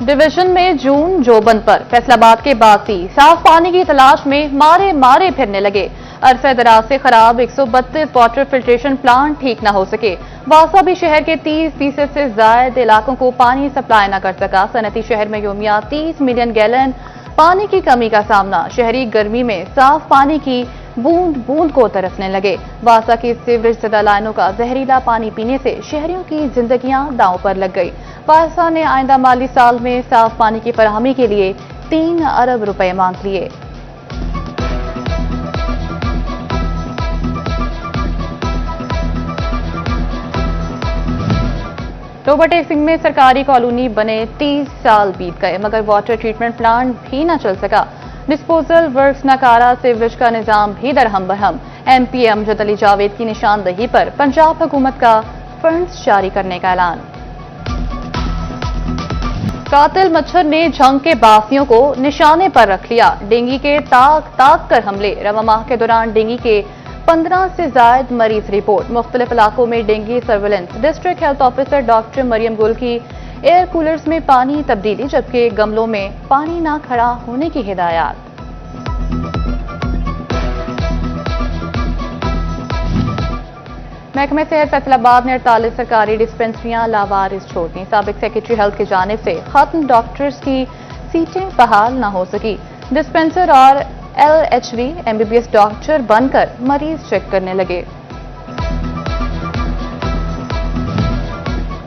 Division में जून जोबन पर फैसलाबाद के बासी साफ पानी की तलाश में मारे फिरने लगे। अरसे दराज से खराब 132 वाटर फिल्ट्रेशन प्लांट ठीक न हो सके। वासा भी शहर के 30% से ज्यादा इलाकों को पानी सप्लाई न कर सका। सनती शहर में योमिया 30 मिलियन गैलन पानी की कमी का सामना। शहरी गर्मी में साफ पानी की बूंद बूंद को तरसने लगे। वासा की सीवरेज सदा लाइनों का जहरीला पानी पीने से शहरियों की जिंदगियां दांव पर लग गई। वासा ने आइंदा माली साल में साफ पानी की फराहमी के लिए 3 अरब रुपए मांग लिए। टोबा टेक सिंह में सरकारी कॉलोनी बने 30 साल बीत गए मगर वाटर ट्रीटमेंट प्लांट भी न चल सका। डिस्पोजल वर्क्स नकारा, सीवरेज का निजाम भी दरहम बरहम। एमपी अमजद अली जावेद की निशानदही पर पंजाब हुकूमत का फंड्स जारी करने का ऐलान। कातिल मच्छर ने झंग के बासियों को निशाने पर रख लिया। डेंगू के ताक कर हमले। रवा माह के दौरान डेंगू के 15 से ज्यादा मरीज रिपोर्ट। मुख्तलिफ इलाकों में dengue surveillance. District health officer doctor Mariyam Gul की एयर कूलर्स में पानी तब्दीली जबकि गमलों में पानी न खड़ा होने की हिदायत। महकमे सेहत फैसलाबाद ने 48 सरकारी डिस्पेंसरियां लावारिस छोड़ दी। साबिक सेक्रेटरी हेल्थ की जानिब से खत्म डॉक्टर्स की सीटें बहाल न हो सकी। डिस्पेंसर और LHV MBBS डॉक्टर बनकर मरीज चेक करने लगे।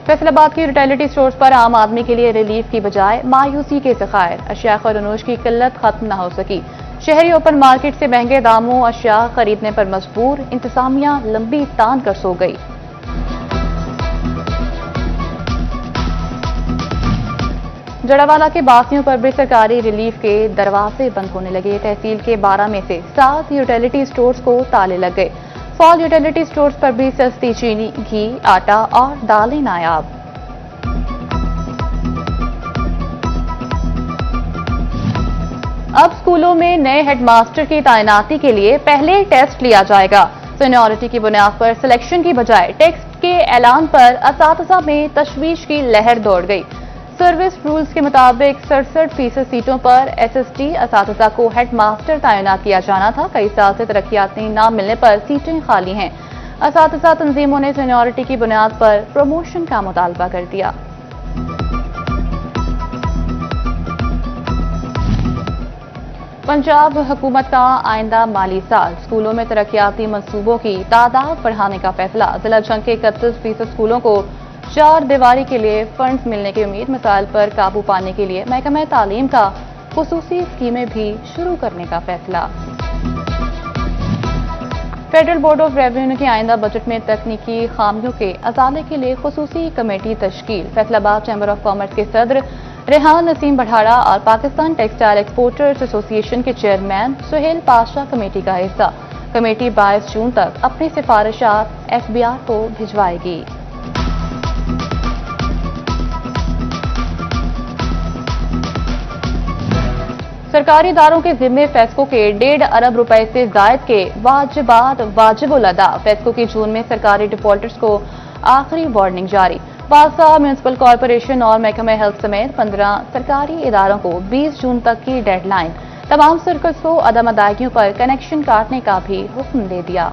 फैसलाबाद की रिटेलिटी स्टोर्स पर आम आदमी के लिए रिलीफ की बजाय मायूसी के ज़खायर। अशिया खैर-ओ-नोश की किल्लत खत्म न हो सकी। शहरी ओपन मार्केट से महंगे दामों अशिया खरीदने पर मजबूर। इंतजामिया लंबी तान कर सो गई। जड़ावाला के बासियों पर भी सरकारी रिलीफ के दरवाजे बंद होने लगे। तहसील के 12 में से 7 यूटिलिटी स्टोर्स को ताले लग गए। फॉल यूटिलिटी स्टोर्स पर भी सस्ती चीनी, घी, आटा और दालें नायाब। अब स्कूलों में नए हेडमास्टर की तैनाती के लिए पहले टेस्ट लिया जाएगा। सीनियरिटी की बुनियाद पर सिलेक्शन की बजाय टेस्ट के ऐलान पर असातिज़ा में तशवीश की लहर दौड़ गई। सर्विस रूल्स के मुताबिक 67% सीटों पर SST असातिज़ा को हेडमास्टर तैनात किया जाना था। कई साल से तरक्याती न मिलने पर सीटें खाली हैं। असातिज़ा तंजीमों ने सीनियरिटी की बुनियाद पर प्रमोशन का मुतालबा कर दिया। पंजाब हुकूमत का आइंदा माली साल स्कूलों में तरक्याती मंसूबों की तादाद बढ़ाने का फैसला। जिला जंग के 31% स्कूलों को 4 दीवारी के लिए फंड्स मिलने की उम्मीद। मसाइल पर काबू पाने के लिए महकमा तालीम का खुसूसी स्कीमें भी शुरू करने का फैसला। फेडरल बोर्ड ऑफ रेवेन्यू के आइंदा बजट में तकनीकी खामियों के अजाले के लिए खुसूसी कमेटी तश्कील। फैसलाबाद चैम्बर ऑफ कॉमर्स के सदर रेहान नसीम बढ़ाड़ा और पाकिस्तान टेक्सटाइल एक्सपोर्टर्स एसोसिएशन के चेयरमैन सुहेल पाशा कमेटी का हिस्सा। कमेटी 22 जून तक अपनी सिफारिशात FBR को भिजवाएगी। सरकारी इदारों के जिम्मे फेस्को के 1.5 अरब रुपए से जायद के वाजिबुल अदा। फेस्को की जून में सरकारी डिफॉल्टर्स को आखिरी वार्निंग जारी। वासा म्यूनिसिपल कॉरपोरेशन और महकमा हेल्थ समेत 15 सरकारी इदारों को 20 जून तक की डेडलाइन। तमाम सर्कल्स को अदम अदायगियों पर कनेक्शन काटने का भी हुक्म दे दिया।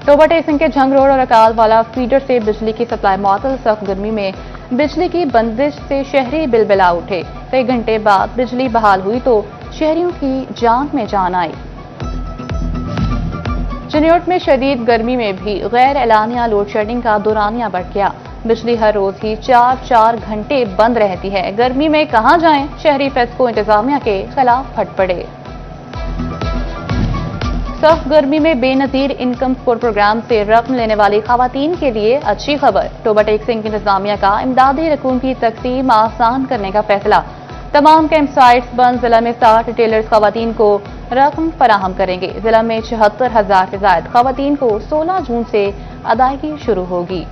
टोबा टेक सिंह के झंग रोड और अकाल वाला फीडर से बिजली की सप्लाई मअतल। सख्त गर्मी में बिजली की बंदिश से शहरी बिलबिला उठे। कई घंटे बाद बिजली बहाल हुई तो शहरियों की जान में जान आई। चिन्योट में शदीद गर्मी में भी गैर एलानिया लोड शेडिंग का दौरानिया बढ़ गया। बिजली हर रोज ही 4 घंटे बंद रहती है। गर्मी में कहां जाएं? शहरी फेस्को इंतजामिया के खिलाफ फट पड़े। सख्त गर्मी में बेनजीर इनकम सपोर्ट प्रोग्राम से रकम लेने वाली खवातीन के लिए अच्छी खबर। टोबा टेक सिंह इंतजामिया का इमदादी रकूम की तकसीम आसान करने का फैसला। तमाम कैंप साइट्स बंद। जिला में 60 टेलर्स खवातीन को रकम फराहम करेंगे। जिला में 76,000 से ज्यादा खवातीन को 16 जून से अदायगी शुरू होगी।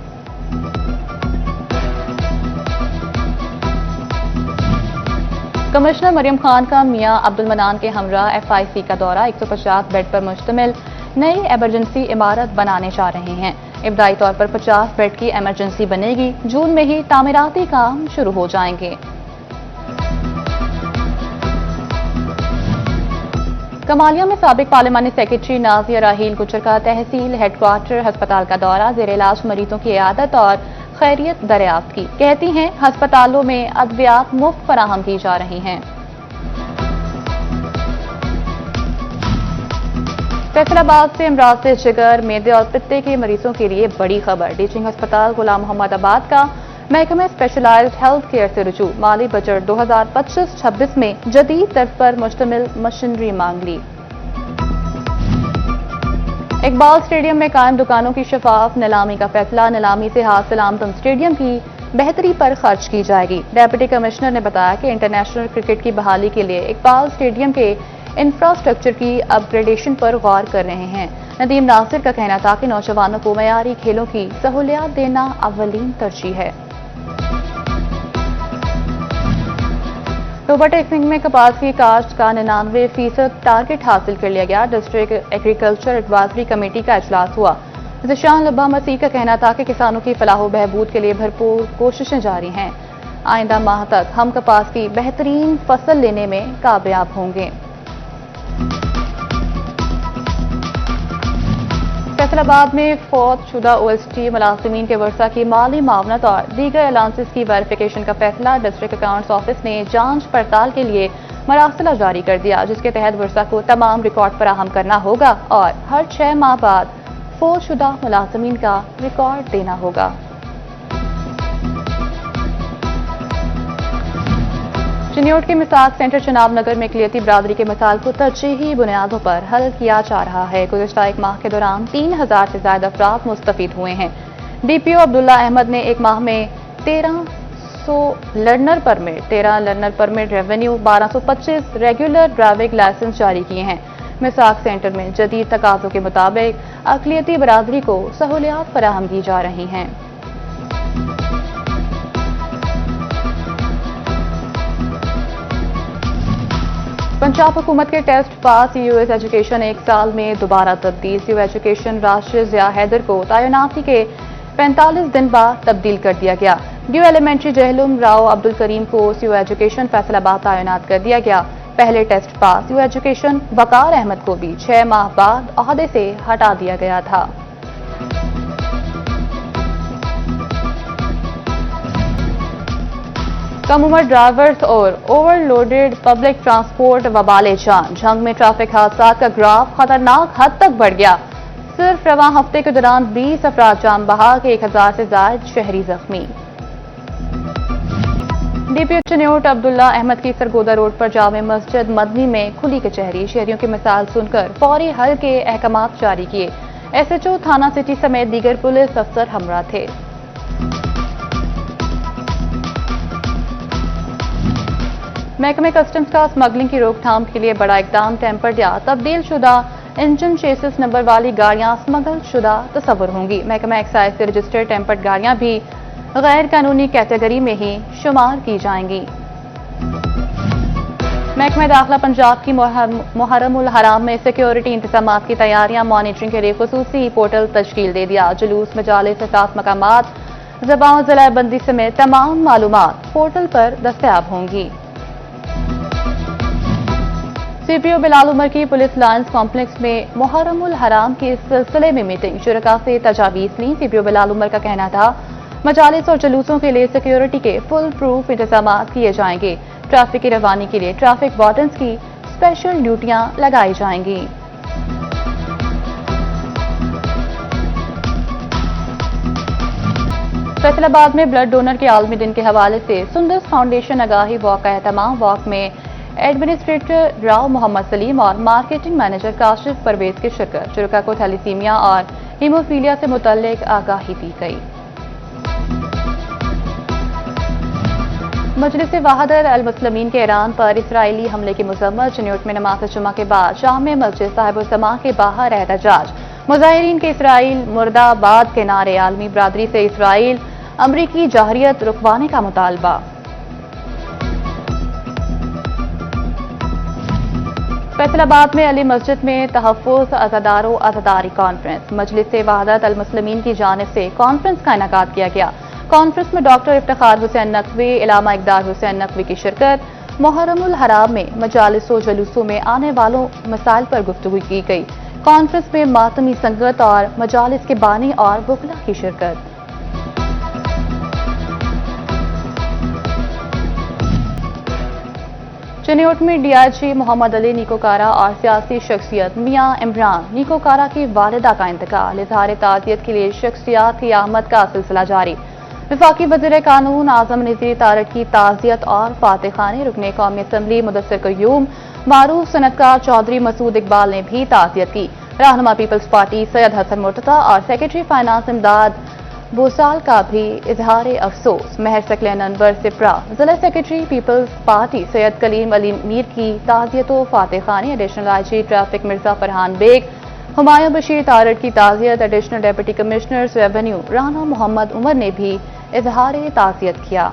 कमिश्नर मरियम खान का मियां अब्दुल मनान के हमरा FIC का दौरा। 150 बेड पर मुश्तमिल नई एमरजेंसी इमारत बनाने जा रहे हैं। इब्तदाई तौर पर 50 बेड की एमरजेंसी बनेगी। जून में ही तामीराती काम शुरू हो जाएंगे। कमालिया में साबिक पार्लिमानी सेक्रेटरी नाजिया राहील गुजर का तहसील हेडक्वार्टर अस्पताल का दौरा, जेर इलाज मरीजों की इयादत और खैरियत दरियाफ्त की। कहती हैं अस्पतालों में अद्वियात मुफ्त फराहम की जा रही हैं। फैसलाबाद से अमराज से जिगर, मेदे और पित्ते के मरीजों के लिए बड़ी खबर। टीचिंग अस्पताल गुलाम मोहम्मद आबाद का महकमे स्पेशलाइज्ड हेल्थ केयर से रुजू, माली बजट 2025-26 में जदीद तर्ज पर मुश्तमिल मशीनरी मांग ली। इकबाल स्टेडियम में कायम दुकानों की शफाफ नीलामी का फैसला, नीलामी से हासिल आमदन स्टेडियम की बेहतरी पर खर्च की जाएगी। डेप्यूटी कमिश्नर ने बताया कि इंटरनेशनल क्रिकेट की बहाली के लिए इकबाल स्टेडियम के इंफ्रास्ट्रक्चर की अपग्रेडेशन पर गौर कर रहे हैं। नदीम नासिर का कहना था कि नौजवानों को मयारी खेलों की सहूलियात देना अव्वलीन तरजीह है। टोबा टेक्निक में कपास की काश्त का 99% टारगेट हासिल कर लिया गया। डिस्ट्रिक्ट एग्रीकल्चर एडवाइजरी कमेटी का इजलास हुआ। ज़िशान लब्बा मसीह का कहना था कि किसानों की फलाह बहबूद के लिए भरपूर कोशिशें जारी हैं। आइंदा माह तक हम कपास की बेहतरीन फसल लेने में कामयाब होंगे। फैसलाबाद में फौत शुदा OST मुलाजिमीन के वर्सा की माली मावनत और दीगर अलाउंसेस की वेरिफिकेशन का फैसला। डिस्ट्रिक्ट अकाउंट्स ऑफिस ने जांच पड़ताल के लिए मरासिला जारी कर दिया, जिसके तहत वर्सा को तमाम रिकॉर्ड फराहम करना होगा और हर 6 माह बाद फौत शुदा मुलाजिमीन का रिकॉर्ड देना होगा। चिन्योट के मिसाक सेंटर चनाब नगर में इकलियती बरादरी के मसाइल को तरजीही बुनियादों पर हल किया जा रहा है। गुज़िश्ता एक माह के दौरान 3000 से ज्यादा अफराद मुस्तफीद हुए हैं। DPO अब्दुल्ला अहमद ने एक माह में 1300 learner permit revenue 1225 regular driving licence जारी किए हैं। मिसाक सेंटर में जदीद तकाज़ों के मुताबिक अक़लियती बरादरी को सहूलियात फराहम की जा रही हैं। पंजाब हुकूमत के टेस्ट पास US एजुकेशन एक साल में दोबारा तब्दील। CU एजुकेशन राशिद ज़िया हैदर को तैनाती के 45 दिन बाद तब्दील कर दिया गया। ड्यू एलिमेंट्री जहलुम राव अब्दुल करीम को CU एजुकेशन फैसलाबाद तैनात कर दिया गया। पहले टेस्ट पास CU एजुकेशन वकार अहमद को भी 6 माह बाद ओहदे से हटा दिया गया था। कम उम्र ड्राइवर्स और ओवरलोडेड पब्लिक ट्रांसपोर्ट वबाले जान। जंग में ट्रैफिक हादसा का ग्राफ खतरनाक हद तक बढ़ गया। सिर्फ रवां हफ्ते के दौरान 20 अफराद जान बहा के 1000 से ज्यादा शहरी जख्मी। DPO चिन्योट अब्दुल्ला अहमद की सरगोदा रोड पर जामे मस्जिद मदनी में खुली कचहरी। शहरियों की मिसाल सुनकर फौरी हल के अहकामात जारी किए। SHO थाना सिटी समेत दीगर पुलिस अफसर हमरा थे। महकमे कस्टम्स का स्मगलिंग की रोकथाम के लिए बड़ा इकदाम। टेम्पर्ड या तब्दील शुदा इंजन चेसिस नंबर वाली गाड़ियां स्मगल शुदा तस्वर होंगी। महकमा एक्साइज से रजिस्टर्ड टेम्पर्ड गाड़ियां भी गैर कानूनी कैटेगरी में ही शुमार की जाएंगी। महकमा दाखिला पंजाब की मुहर्रम उल हराम में सिक्योरिटी इंतजामात की तैयारियां मॉनिटरिंग के लिए खुसूसी पोर्टल तश्कील दे दिया। जुलूस मजालिस सात मकामात ज़बान ज़िलाबंदी समेत तमाम मालूमात पोर्टल पर दस्तयाब होंगी। CPO बिलाल उमर की पुलिस लाइन्स कॉम्प्लेक्स में मुहर्रम उल हराम के इस सिलसिले में मीटिंग शुरका से तजावीज़ ली। CPO बिलाल उमर का कहना था मजालिस और जुलूसों के लिए सिक्योरिटी के फुल प्रूफ इंतजाम किए जाएंगे। ट्रैफिक की रवानी के लिए ट्रैफिक वार्डन्स की स्पेशल ड्यूटियां लगाई जाएंगी। फैसलाबाद में ब्लड डोनर के आलमी दिन के हवाले से सुंदस फाउंडेशन आगाही वॉक का एहतमाम। वॉक में एडमिनिस्ट्रेटर राव मोहम्मद सलीम और मार्केटिंग मैनेजर काशिफ परवेज की शिरकत। शुरका को थैलीसीमिया और हीमोफीलिया से मुतल्लिक आगाही दी गई। मजलिस वहादत अल मुस्लिमीन के ईरान पर इसराइली हमले की मजम्मत। चिन्योट में नमाज जुमा के बाद जामे मस्जिद साहिब-उल-समा के बाहर एहतजाज। मुजाहिरीन के इसराइल मुर्दाबाद के नारे। आलमी बरादरी से इसराइल अमरीकी जाहरियत रुकवाने का मुतालबा। फैसल आबाद में अली मस्जिद में तहफ़्फ़ुज़ अज़ादार व अज़ादारी कॉन्फ्रेंस मजलिस वहदत अल मुस्लिमीन की जानिब से कॉन्फ्रेंस का इनेकाद किया गया। कॉन्फ्रेंस में डॉक्टर इफ्तिखार हुसैन नकवी, इलामा इक़दार हुसैन नकवी की शिरकत। मुहर्रमुल हराम में मजालिस व जलूसों में आने वालों मसाइल पर गुफ्तगू की गई। कॉन्फ्रेंस में मातमी संगत और मजालिस के बानी और वकला की शिरकत। चिन्योट में डीआईजी मोहम्मद अली निकोकारा और सियासी शख्सियत मियां इमरान निकोकारा की वालिदा का इंतकाल। इज़हार ताज़ियत के लिए शख्सियात की आमद का सिलसिला जारी। वफाकी वज़ीर कानून आज़म नज़ीर तारड़ की ताज़ियत और फातह खानी रुकने कौमी असम्बली मुदस्सिर क़य्यूम, मारूफ सनतकार चौधरी मसूद इकबाल ने भी ताज़ियत की। रहनुमा पीपल्स पार्टी सैयद हसन मुर्तज़ा और सेक्रेटरी फाइनेंस इमदाद बोसाल का भी इजहार अफसोस। महर सकलैन अनवर सिप्रा, जिला सेक्रेटरी पीपल्स पार्टी सैयद कलीम अली मीर की ताज़ियत व फातह खानी। Additional IG traffic Mirza Farhan Baig, Humayun Bashir Tarar की ताज़ियत। Additional deputy commissioner revenue Rana Muhammad Umar ने भी इजहार ताज़ियत किया।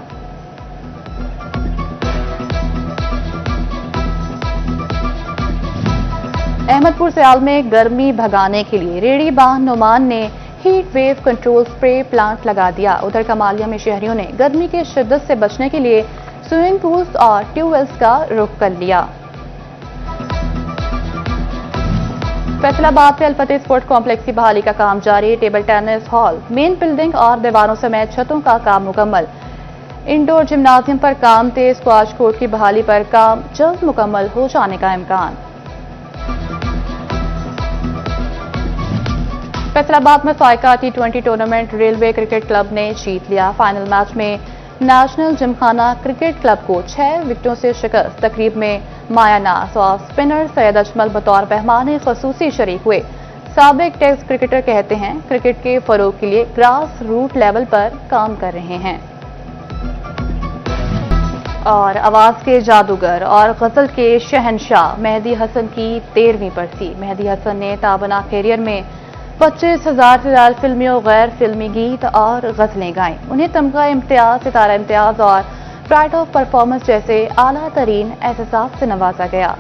अहमदपुर सयाल में गर्मी भगाने के लिए रेड़ी बान नुमान ने heat wave control spray plant लगा दिया। उधर कमालिया में शहरियों ने गर्मी की शिद्दत से बचने के लिए स्विमिंग पूल्स और ट्यूबवेल्स का रुख कर लिया। फैसलाबाद से अलफतेह स्पोर्ट्स कॉम्प्लेक्स की बहाली का काम जारी। Table tennis hall, main building और दीवारों समेत छतों का काम मुकम्मल। इंडोर जिम्नाजियम पर काम तेज। स्क्वाश कोर्ट की बहाली पर काम जल्द मुकम्मल हो जाने का इम्कान। फैसलाबाद में Saika T20 tournament railway cricket club ने जीत लिया। फाइनल मैच में नेशनल जिमखाना क्रिकेट क्लब को 6 विकेटों से शिकस्त। तकरीब में माया नास और स्पिनर सैयद अजमल बतौर मेहमान खसूसी शरीक हुए। साबिक टेस्ट क्रिकेटर कहते हैं क्रिकेट के फरोग के लिए ग्रास रूट लेवल पर काम कर रहे हैं। और आवाज के जादूगर और गजल के शहनशाह मेहदी हसन की 13वीं बरसी। मेहदी हसन ने ताबना कैरियर में 25,000 से ज्यादा फिल्मी और गैर फिल्मी गीत और गजलें गाएं। उन्हें तमगा इम्तियाज, सितारा इम्तियाज और प्राइड ऑफ परफॉर्मेंस जैसे आला तरीन एहसास से नवाजा गया।